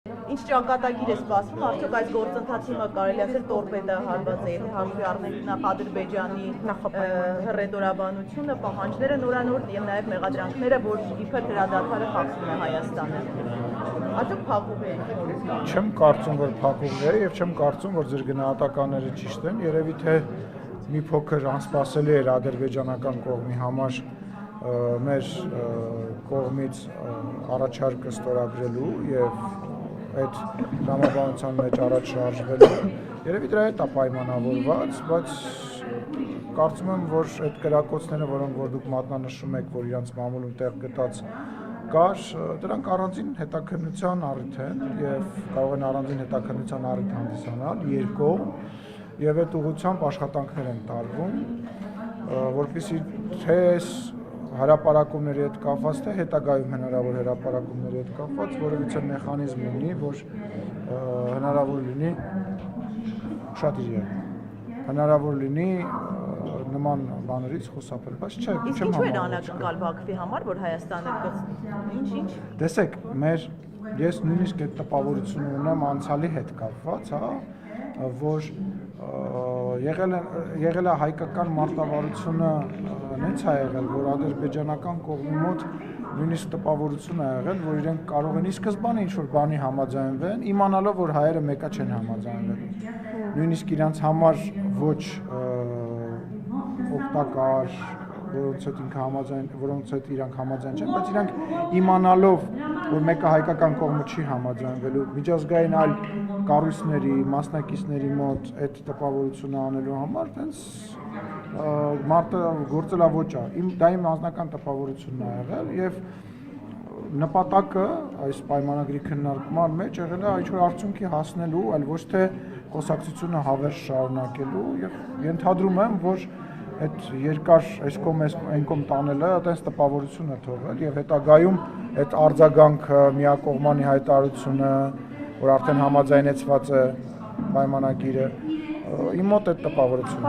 Ինչ ճակատագիր է սպասվում, արդյոք այս գործընթացի հիմա կարելի ասել տորպեդա հարված է, եթե հաշվի առնենք նախ Ադրբեջանի հռետորաբանությունը, պահանջները նորանոր եւ նաեւ մեղադրանքները, որ իբր հրադադարը խախտում է Հայաստանը։ Արդյոք փակուղ է ինչ-որ։ Չեմ կարծում, որ փակուղ է եւ չեմ կարծում, որ ձեր գնահատականները ճիշտ են, երևի թե մի փոքր անսպասելի էր ադրբեջանական կողմի համար մեր կողմից առաջարկը ստորագրելու եւ այդ համաբանության մեջ առաջ շարժվելու երևի դրա հետ է պայմանավորված, բայց կարծում եմ, որ այդ կրակոցները, որոնք որ դուք մատնանշում եք, որ իրանց մամուլում տեղ գտած կար, դրանք առանձին հետաքննության առիթ են եւ կարող են առանձին հետաքննության առիթ հանդիսանալ երկկողմ եւ այդ ուղղությամբ աշխատանքներ են տարվում, որպեսզի թե հրապարակումների հետ կապված, թե հետագայում հնարավոր հրապարակումների հետ կապված, որովհետեւ մեխանիզմ ունի, որ հնարավոր լինի շատ իրար, հնարավոր լինի նման բաներից խուսափել, բայց չէ, չեմ համարում։ Իսկ ինչու է անակնկալ Բաքվի համար, որ Հայաստանը ինչ։ Տեսեք, ես նույնիսկ այդ տպավորությունը ունեմ անցյալի հետ կապված, որ եղել է հայկական մարտավարությունը նենց է եղել, որ ադրբեջանական կողմի մոտ նույնիսկ տպավորություն է եղել, որ իրենք կարող են ի սկզբանե ինչ-որ բանի համաձայնվեն, իմանալով, որ հայերը մեկը չեն համաձայնվելու։ Նույնիսկ իրանց համար ոչ օգտակար, որոնց հետ իրանք համաձայն չեն, բայց իրանք իմանալով, որ մեկը հայկական կողմը չի համաձայնվելու, միջազգային այլ կառույցների, մասնակիցների մոտ այդ տպավորությունը անելու համար, տենց մարտը գործելավոճ է, դա իմ անձնական տպավորությունն է եղել եւ նպատակը այս պայմանագրի քննարկման մեջ եղել է ինչ-որ արդյունքի հասնելու, այլ ոչ թե խոսակցությունը հավերժ շարունակելու եւ ենթադրում եմ, որ այդ երկար այս կողմ այն կողմ տանելը այդպես տպավորություն է թողել եւ հետագայում այդ արձագանքը միակողմանի հայտարարությունը, որ արդեն համաձայնեցված է պայմանագիրը, իմ մոտ այդ տպավորությունն է։